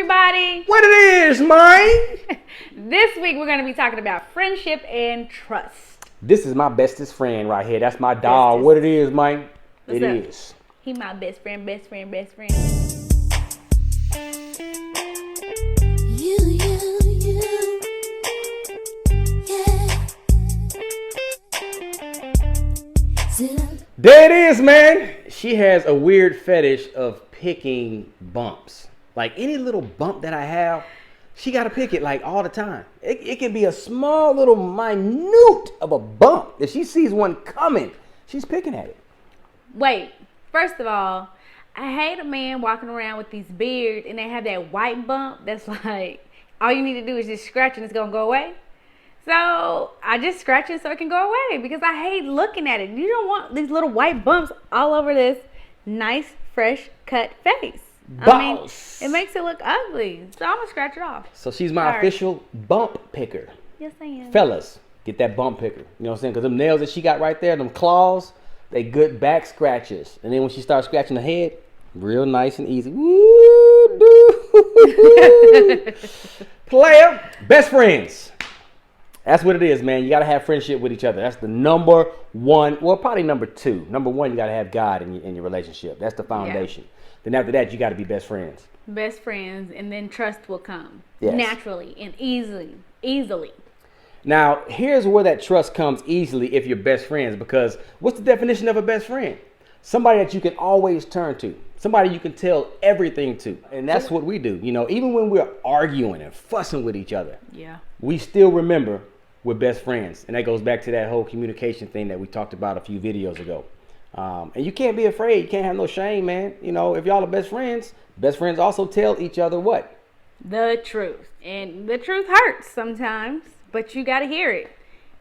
everybody. What it is, man? This week we're going to be talking about friendship and trust. This is my bestest friend right here. That's my dog. Bestest. What it is, man? What's It up? is. He my best friend. You, yeah. There it is, man. She has a weird fetish of picking bumps. Like any little bump that I have, she got to pick it like all the time. It can be a small little minute of a bump. If she sees one coming, she's picking at it. Wait, first of all, I hate a man walking around with these beards and they have that white bump that's like, all you need to do is just scratch and it's going to go away. So I just scratch it so it can go away because I hate looking at it. You don't want these little white bumps all over this nice, fresh cut face. Boss. I mean, it makes it look ugly. So I'm going to scratch it off. So she's my official bump picker. Yes, I am. Fellas, get that bump picker. You know what I'm saying? Because them nails that she got right there, them claws, they good back scratches. And then when she starts scratching the head, real nice and easy. Woo, doo. Player, best friends. That's what it is, man. You got to have friendship with each other. That's the number one, well, probably number two. Number one, you got to have God in your relationship. That's the foundation. Yeah. Then after that, you got to be best friends. Best friends, and then trust will come. Yes. Naturally and easily. Now, here's where that trust comes easily if you're best friends, because what's the definition of a best friend? Somebody that you can always turn to. Somebody you can tell everything to. And that's what we do. You know, even when we're arguing and fussing with each other, we still remember we're best friends. And that goes back to that whole communication thing that we talked about a few videos ago. And you can't be afraid. You can't have no shame, man. You know, if y'all are best friends also tell each other what? The truth. And the truth hurts sometimes, but you got to hear it.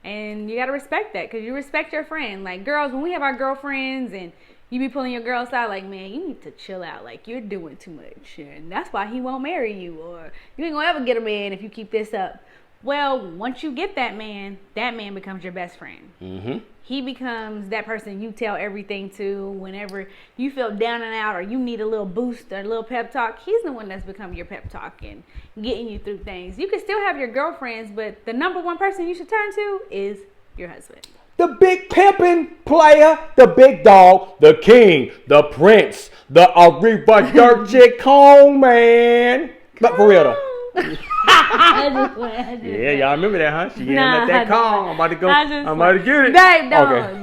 And you got to respect that because you respect your friend. Like girls, when we have our girlfriends and you be pulling your girl aside like, man, you need to chill out. Like you're doing too much. And that's why he won't marry you. Or you ain't going to ever get a man if you keep this up. Well, once you get that man becomes your best friend. Mm-hmm. He becomes that person you tell everything to whenever you feel down and out or you need a little boost or a little pep talk. He's the one that's become your pep talk and getting you through things. You can still have your girlfriends, but the number one person you should turn to is your husband. The big pimpin' player, the big dog, the king, the prince, the Arriba Dirty Kong man. But for real though. Yeah, y'all remember that, huh? She getting that call. I'm about to go. I'm about to get it. Babe,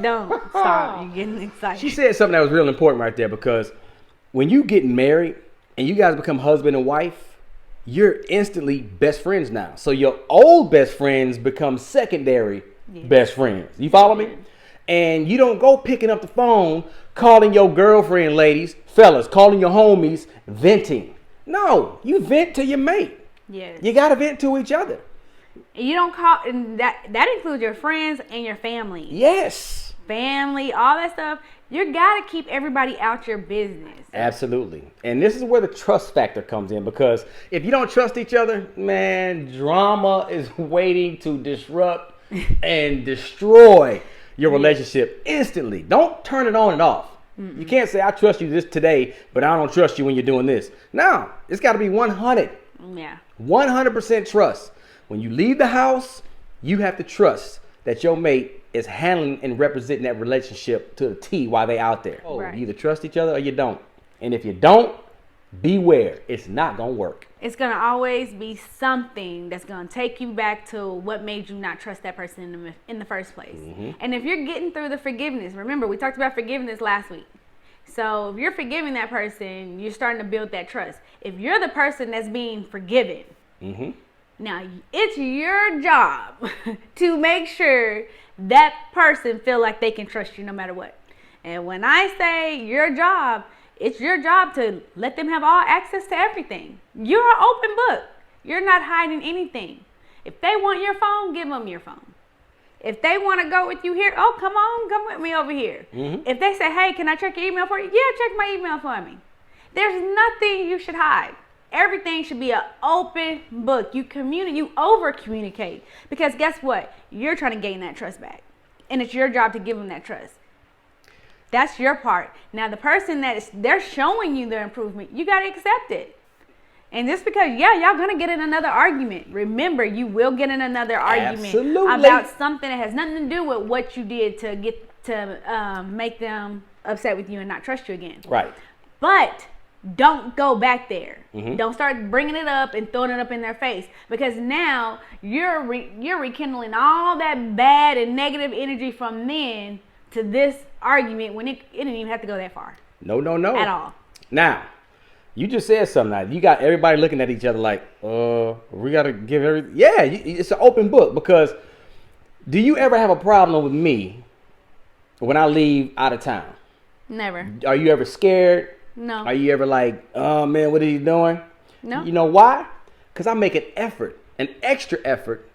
don't stop. You're getting excited. She said something that was real important right there because when you get married and you guys become husband and wife, you're instantly best friends now. So your old best friends become secondary best friends. You follow me? And you don't go picking up the phone, calling your girlfriend, ladies, fellas, calling your homies, venting. No, you vent to your mate. Yes. You got to vent to each other. You don't call, and that includes your friends and your family. Yes. Family, all that stuff. You got to keep everybody out your business. Absolutely. And this is where the trust factor comes in because if you don't trust each other, man, drama is waiting to disrupt and destroy your relationship instantly. Don't turn it on and off. Mm-mm. You can't say, I trust you this today, but I don't trust you when you're doing this. No, it's got to be 100. Yeah. 100% trust. When you leave the house, you have to trust that your mate is handling and representing that relationship to the T while they out there. Right. You either trust each other or you don't. And if you don't, beware. It's not going to work. It's going to always be something that's going to take you back to what made you not trust that person in the first place. Mm-hmm. And if you're getting through the forgiveness, remember we talked about forgiveness last week. So if you're forgiving that person, you're starting to build that trust. If you're the person that's being forgiven, now it's your job to make sure that person feel like they can trust you no matter what. And when I say your job, it's your job to let them have all access to everything. You're an open book. You're not hiding anything. If they want your phone, give them your phone. If they want to go with you here, oh, come with me over here. Mm-hmm. If they say, hey, can I check your email for you? Yeah, check my email for me. There's nothing you should hide. Everything should be an open book. You over communicate because guess what? You're trying to gain that trust back, and it's your job to give them that trust. That's your part. Now, the person they're showing you their improvement, you got to accept it. And just because, y'all gonna get in another argument. Remember, you will get in another argument Absolutely. about something that has nothing to do with what you did to make them upset with you and not trust you again. Right. But don't go back there. Mm-hmm. Don't start bringing it up and throwing it up in their face, because now you're rekindling all that bad and negative energy from then to this argument when it didn't even have to go that far. No. At all. Now, you just said something. Now you got everybody looking at each other like, we gotta give everything. Yeah, it's an open book, because do you ever have a problem with me when I leave out of town? Never. Are you ever scared? No. Are you ever like, oh man, what are you doing? No. You know why? Because I make an extra effort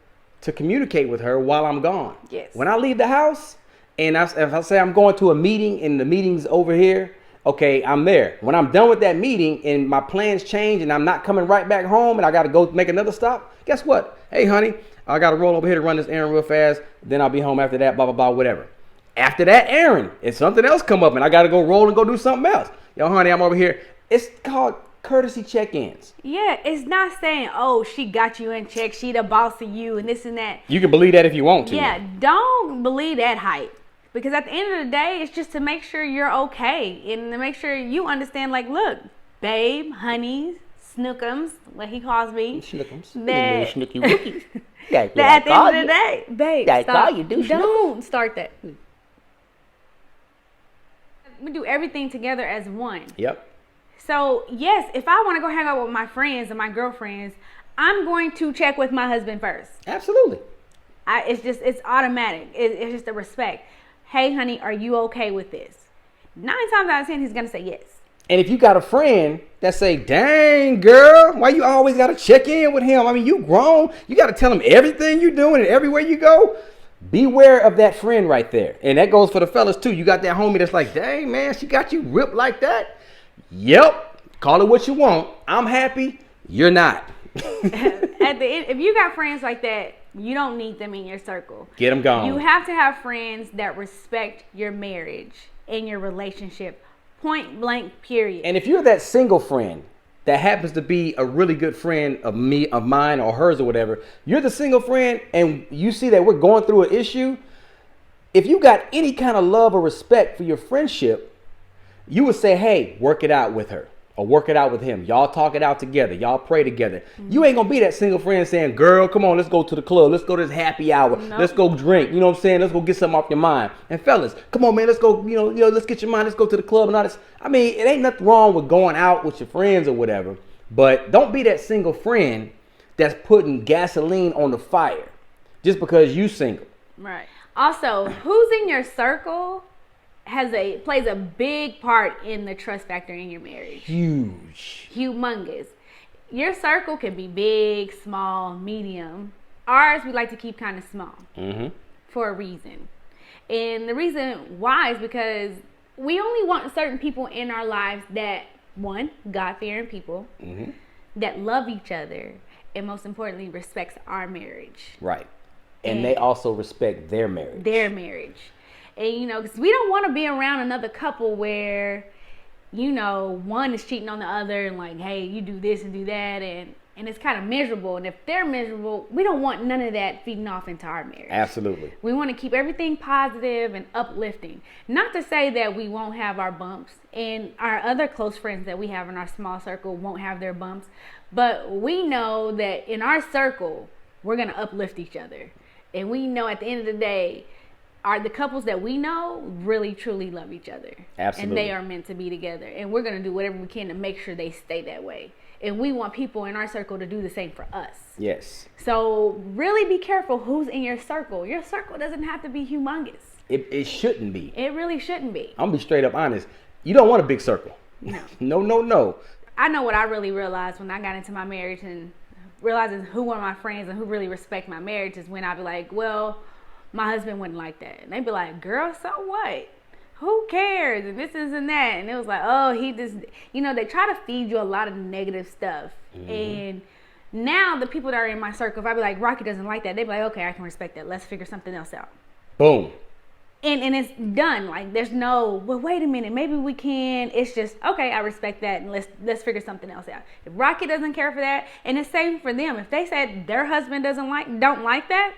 to communicate with her while I'm gone. Yes. When I leave the house, and if I say I'm going to a meeting and the meeting's over here, okay, I'm there. When I'm done with that meeting and my plans change and I'm not coming right back home and I got to go make another stop, guess what? Hey, honey, I got to roll over here to run this errand real fast. Then I'll be home after that, blah, blah, blah, whatever. After that errand, if something else come up and I got to go roll and go do something else. Yo, honey, I'm over here. It's called courtesy check-ins. Yeah, it's not saying, oh, she got you in check, she the boss of you and this and that. You can believe that if you want to. Yeah, don't believe that hype. Because at the end of the day, it's just to make sure you're okay and to make sure you understand, like, look, babe, honey, snookums, what he calls me. Snookums. That, Snooky wookies. that at the end of the day, babe, stop. Don't start that. We do everything together as one. Yep. So, yes, if I want to go hang out with my friends and my girlfriends, I'm going to check with my husband first. Absolutely. It's automatic. It's just a respect. Hey, honey, are you okay with this? 9 times out of 10, he's going to say yes. And if you got a friend that say, dang, girl, why you always got to check in with him? I mean, you grown. You got to tell him everything you're doing and everywhere you go. Beware of that friend right there. And that goes for the fellas, too. You got that homie that's like, dang, man, she got you ripped like that? Yep. Call it what you want. I'm happy. You're not. At the end, if you got friends like that, you don't need them in your circle. Get them gone. You have to have friends that respect your marriage and your relationship. Point blank, period. And if you're that single friend that happens to be a really good friend of mine or hers or whatever, you're the single friend and you see that we're going through an issue, if you got any kind of love or respect for your friendship, you would say, hey, work it out with her or work it out with him. Y'all talk it out together. Y'all pray together. Mm-hmm. You ain't going to be that single friend saying, girl, come on, let's go to the club. Let's go to this happy hour. Nope. Let's go drink. You know what I'm saying? Let's go get something off your mind. And fellas, come on, man, let's go, you know, let's get your mind. Let's go to the club and all this. I mean, it ain't nothing wrong with going out with your friends or whatever, but don't be that single friend that's putting gasoline on the fire just because you single. Right. Also, who's in your circle plays a big part in the trust factor in your marriage. Huge. Humongous. Your circle can be big, small, medium. Ours, we like to keep kind of small for a reason. And the reason why is because we only want certain people in our lives that, one, God-fearing people, that love each other, and most importantly, respects our marriage. Right. And they also respect their marriage. Their marriage. And, you know, because we don't want to be around another couple where, you know, one is cheating on the other and like, hey, you do this and do that. And it's kind of miserable. And if they're miserable, we don't want none of that feeding off into our marriage. Absolutely. We want to keep everything positive and uplifting. Not to say that we won't have our bumps and our other close friends that we have in our small circle won't have their bumps. But we know that in our circle, we're going to uplift each other. And we know at the end of the day, the couples that we know really truly love each other. Absolutely. And they are meant to be together. And we're going to do whatever we can to make sure they stay that way. And we want people in our circle to do the same for us. Yes. So really be careful who's in your circle. Your circle doesn't have to be humongous. It shouldn't be. It really shouldn't be. I'm going to be straight up honest. You don't want a big circle. No. No. I know what I really realized when I got into my marriage and realizing who were my friends and who really respect my marriage is when I'd be like, well, my husband wouldn't like that. And they'd be like, girl, so what? Who cares? And this and that. And it was like, oh, he just, you know, they try to feed you a lot of negative stuff. And now the people that are in my circle, if I'd be like, Rocky doesn't like that, they'd be like, okay, I can respect that. Let's figure something else out. Boom. And it's done. Like there's no, well, wait a minute, maybe we can. It's just, okay, I respect that, and let's figure something else out. If Rocky doesn't care for that, and the same for them. If they said their husband don't like that,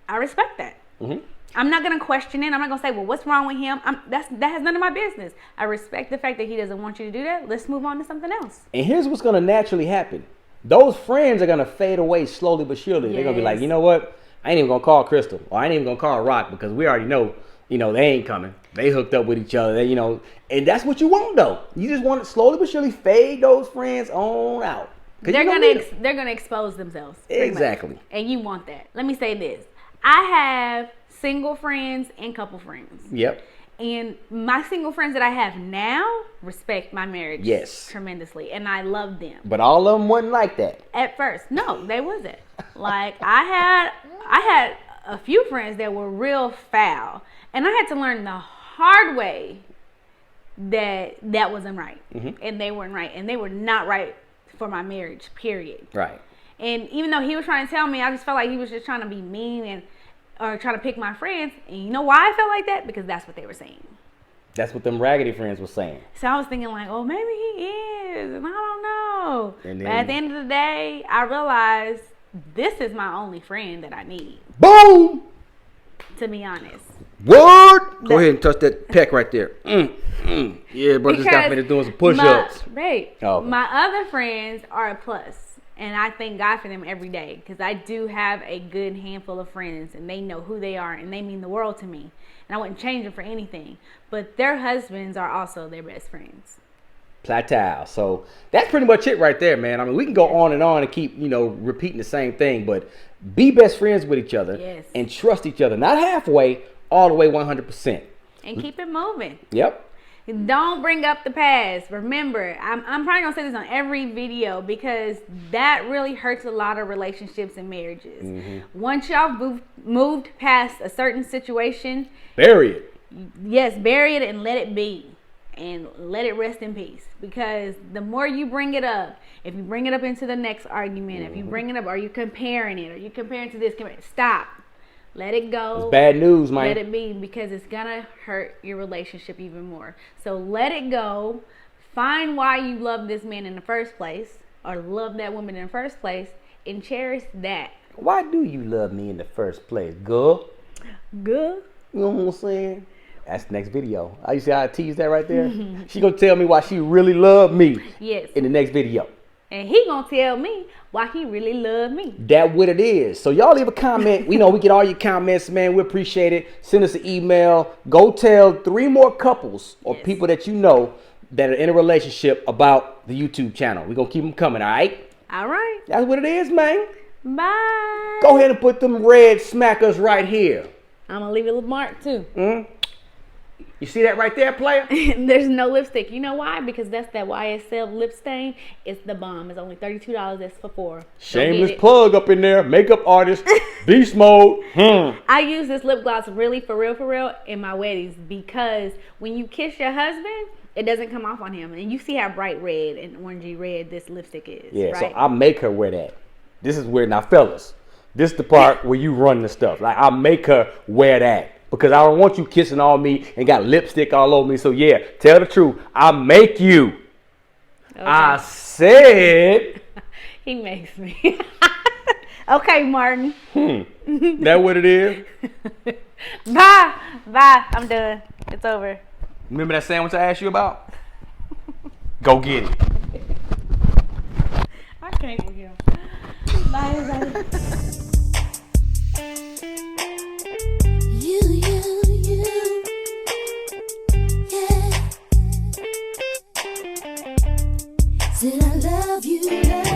I respect that. Mm-hmm. I'm not gonna question it. I'm not gonna say, well, what's wrong with him? That has none of my business. I respect the fact that he doesn't want you to do that. Let's move on to something else. And here's what's gonna naturally happen. Those friends are gonna fade away slowly but surely. Yes. They're gonna be like, you know what? I ain't even gonna call Krystal, or I ain't even gonna call Rock, because we already know, they ain't coming. They hooked up with each other. They, and that's what you want though. You just want to slowly but surely fade those friends on out. They're gonna expose themselves. Exactly. And you want that. Let me say this. I have single friends and couple friends. Yep. And my single friends that I have now respect my marriage tremendously, and I love them. But all of them wasn't like that. At first, no, they wasn't. Like I had a few friends that were real foul, and I had to learn the hard way that wasn't right, and they weren't right, and they were not right for my marriage. Period. Right. And even though he was trying to tell me, I just felt like he was just trying to be mean or trying to pick my friends. And you know why I felt like that? Because that's what they were saying. That's what them raggedy friends were saying. So I was thinking like, oh, maybe he is, and I don't know. But at the end of the day, I realized this is my only friend that I need. Boom! To be honest. Word! Go ahead and touch that peck right there. Yeah, bro, just got finished doing some push-ups. Right. Oh. My other friends are a plus. And I thank God for them every day, because I do have a good handful of friends, and they know who they are, and they mean the world to me. And I wouldn't change them for anything. But their husbands are also their best friends. Plateau. So that's pretty much it right there, man. I mean, we can go on and keep, repeating the same thing, but be best friends with each other and trust each other. Not halfway, all the way 100%. And keep it moving. Yep. Don't bring up the past. Remember, I'm probably going to say this on every video, because that really hurts a lot of relationships and marriages. Mm-hmm. Once y'all moved past a certain situation, bury it. Yes, bury it and let it be. And let it rest in peace. Because the more you bring it up, if you bring it up into the next argument, if you bring it up, are you comparing it? Are you comparing to this? Stop. Let it go. It's bad news, man. Let it be, because it's going to hurt your relationship even more. So let it go. Find why you love this man in the first place, or love that woman in the first place, and cherish that. Why do you love me in the first place, girl? Girl? You know what I'm saying? That's the next video. You see how I tease that right there? She going to tell me why she really loved me in the next video. And he gonna tell me why he really love me. That what it is. So y'all leave a comment. We know we get all your comments, man. We appreciate it. Send us an email. Go tell 3 more couples or people that you know that are in a relationship about the YouTube channel. We're gonna keep them coming, all right? All right. That's what it is, man. Bye. Go ahead and put them red smackers right here. I'm gonna leave it a mark too. You see that right there, player? There's no lipstick. You know why? Because that's that YSL lip stain. It's the bomb. It's only $32. That's for 4. Shameless plug up in there. Makeup artist. Beast mode. I use this lip gloss really for real in my weddings, because when you kiss your husband, it doesn't come off on him. And you see how bright red and orangey red this lipstick is. Yeah, right? So I make her wear that. This is where, now fellas, this is the part where you run the stuff. Like, I make her wear that. Because I don't want you kissing on me and got lipstick all over me. So, yeah, tell the truth. I make you. Okay. I said. He makes me. Okay, Martin. That what it is? Bye. I'm done. It's over. Remember that sandwich I asked you about? Go get it. I can't with him. Bye, everybody. Said I love you.